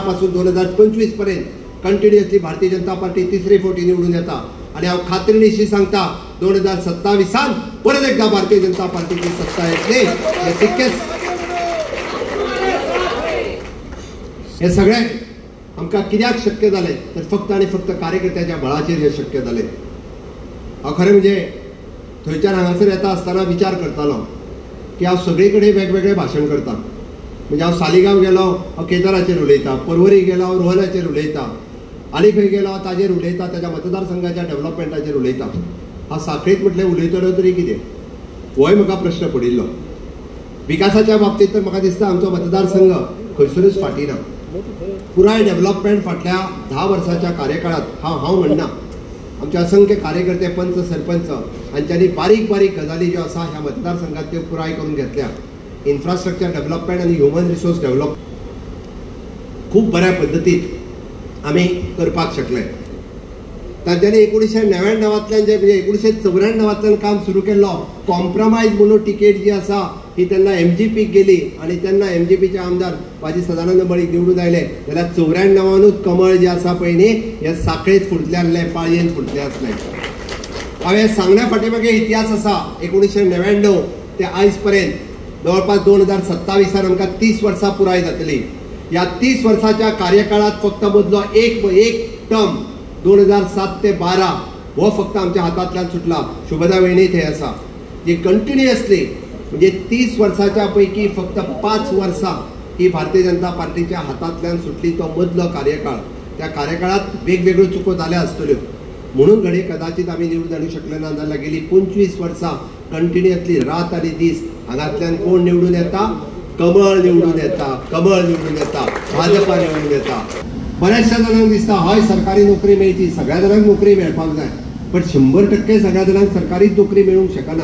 पासून 2025 पर्यंत continuously Bharatiya Janata party तिसरे फावटी निवडून येता आणि हांव खात्रीनिशी सांगता 2027 परत एकदा भारतीय जनता पार्टीची सत्ता येतली। हे तितकेच हे सगळे आमकां कित्याक शक्य जालें तर फक्त आणि फक्त कार्यकर्त्याच्या बळाचेर हे शक्य जालें। हांव खरें म्हणजे थंयच्यान हांगासर येता आसतना विचार करतालो की हांव सगळे कडेन वेगवेगळे भाशण करता। म्हणजे हांव सालिगांव गेलो हांव केदाराचेर उलयता, पर्वरी गेलो हांव रोहनाचेर उलयता, आनी खंय गेलो हांव ताजेर उलयता, ताच्या मतदारसंघाच्या डेव्हलपमेंटाचेर उलयता। हांव साखळीत म्हटलें उलयतलो तरी कितें, होय म्हाका प्रश्न पडिल्लो। विकासाच्या बाबतीत तर म्हाका दिसता आमचो मतदारसंघ खंयसरूच फाटी ना। पुराय डेव्हलपमेंट फाटल्या 10 वर्साच्या कार्यकाळात हांव म्हणना, आमचे असंख्य कार्यकर्ते, पंच, सरपंच हांच्यांनी बारीक बारीक गजाली ज्यो आसा ह्या मतदारसंघात त्यो पुराय करून घेतल्या। इन्फ्रास्ट्रक्चर डेव्हलपमेंट आणि ह्युमन रिसोर्स डेव्हलप खूप बऱ्या पद्धतीत आम्ही करपाक शकले। तांच्यांनी 1999तल्यान जे म्हणजे 1994तल्यान काम सुरू केल्लो कॉम्प्रोमायज म्हणून टिकेट जी आसा ही तेन्ना MGPक गेली आणि तेन्ना MGPचे आमदार बाजी सदानंद मळीक निवडून आयले जाल्यार 94नूच कमळ जे आसा पळय न्ही हे साखळेत फुटले आसले, पाळयेन फुटले आसले। हांवें सांगण्या फाटीमागे इतिहास आसा। 1999 ते आयज पर्यंत जवळपास 2027 आमकां 30 वर्सां पुराय जातली। या 30 वर्साच्या कार्यकाळात फक्त मदलो एक टर्म 2007 ते 12 हो फक्त आमच्या हातांतल्यान सुटला। शुभदा वहिनी थंय आसा जी कंटिन्युअसली म्हणजे 30 वर्साच्या पैकी फक्त 5 वर्सां ही भारतीय जनता पार्टीच्या हातांतल्यान सुटली, तो मदलो कार्यकाळ। त्या कार्यकाळात वेगवेगळ्यो चुको जाल्या आसतल्यो म्हणून घडये कदाचित आमी निवडून हाडूंक शकले ना, जाल्यार गेली 25 वर्सां कंटिन्युअसली रात आनी दीस हांगांतल्यान कोण निवडून येता, कमळ निवडून येता, कमळ निवडून येता, भाजपा निवडून येता। बऱ्याचशा जाणांक दिसता हय सरकारी नोकरी मेळची, सगळ्या जाणांक नोकरी मेळपाक जाय, पण 100% सगळ्या जाणांक सरकारी नोकरी मेळूंक शकना।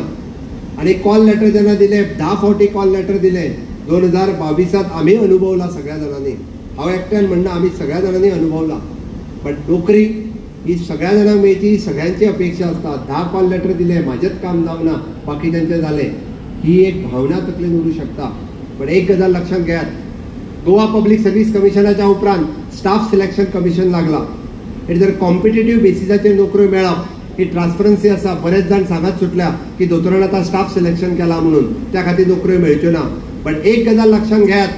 आणि कॉल लेटर जेन्ना दिले 10 फावटी कॉल लेटर दिले 2022 आम्ही अनुभवला सगळ्या जाणांनी। हांव एकट्यान म्हणना, आम्ही सगळ्या जाणांनी अनुभवला। पण नोकरी ही सगळ्या जाणांक मेळची, सगळ्यांची अपेक्षा आसता। 10 कॉल लेटर दिले, म्हाजेच काम जावना, बाकीच्यांचे जाले, ही एक भावना तकलेन उरूं शकता। पण एक गजाल लक्षात घेयात, गोवा पब्लीक सर्व्हिस कमिशनाच्या उपरांत स्टाफ सिलेक्शन कमिशन लागला। आणि जर कॉम्पिटिटिव्ह बेसिसाचेर नोकऱ्यो मेळप ही ट्रान्सपरन्सी आसा। बरेच जाण सांगत सुटल्या की दोतोरान आता स्टाफ सिलेक्शन केला म्हणून, त्या खातीर नोकऱ्यो मेळच्यो ना। पण एक गजाल लक्षात घेयात,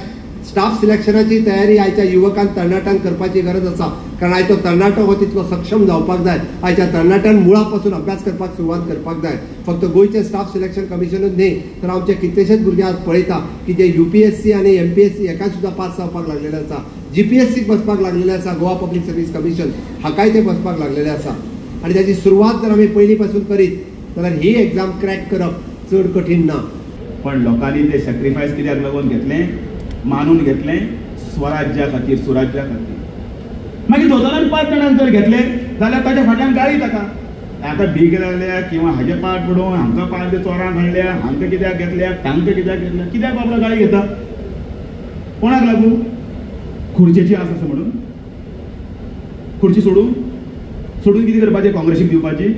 स्टाफ सिलेक्शनाची तयारी आयच्या युवकांक तरणाट्यान करपाची गरज आसा। कारण आयचो तरणाटो हो तितलो सक्षम जावपाक जाय। आयच्या तरणाट्यान मुळा पासून अभ्यास करपाक सुरवात करपाक जाय। फक्त गोयचे स्टाफ सिलेक्शन कमिशनूच न्ही तर आमचे कितलेशेच भुरगे आज पळयता की जे UPSC आणि MPSC एका सुद्धा पास जावपाक लागलेले आसा, GPSCक बसपाक लागलेले आसा। गोवा पब्लीक सर्व्हिस कमिशन हाकाय ते बसपाक लागलेले आसा। आणि त्याची सुरवात जर आम्ही पहिली पासून करीत जाल्यार ही एग्जाम क्रॅक करप चड कठीण ना। पण लोकांनी ते सॅक्रिफायस कित्याक लागून घेतले, मानून घेतले स्वराज्या खातीर, सुराज्या खातीर। मागीर दोतोरान 5 जाणांक जर घेतले जाल्यार ताच्या फाटल्यान गाळी ताका आता भीक लागल्या किंवा हाजे पाट पडून हांकां 5 चोरांक हाडल्या, हांकां कित्याक घेतल्या, तांकां कित्याक घेतल्या, कित्याक बाबडो गाळी घेता? कोणाक लागून? खुर्चेची आस आसा म्हणून? खुर्ची सोडून कितें करपाचें? काँग्रेसीक दिवपाची?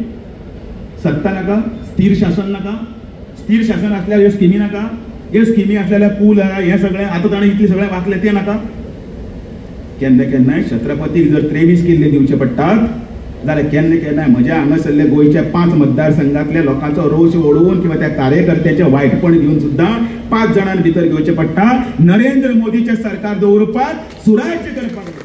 सत्ता नाका, स्थिर शासन नाका, स्थिर शासन असल्यार ह्यो स्किमी नाका, ह्यो स्किमी असलेल्या पूल हे सगळें आतां ताणें इतले सगळे वाचले ते नाका। केन्ना केन्नाय छत्रपतीक जर 23 किल्ले दिवचे पडटात जाल्यार केन्ना केन्नाय म्हज्या हांगासरले गोंयच्या 5 मतदारसंघातल्या लोकांचो रोष ओडून किंवा त्या कार्यकर्त्याचे वायटपण घेवन सुद्दां 5 जाणांनी भितर घेवचे पडटा। नरेंद्र मोदीचें सरकार दवरपाक, सुराज्य करपाक।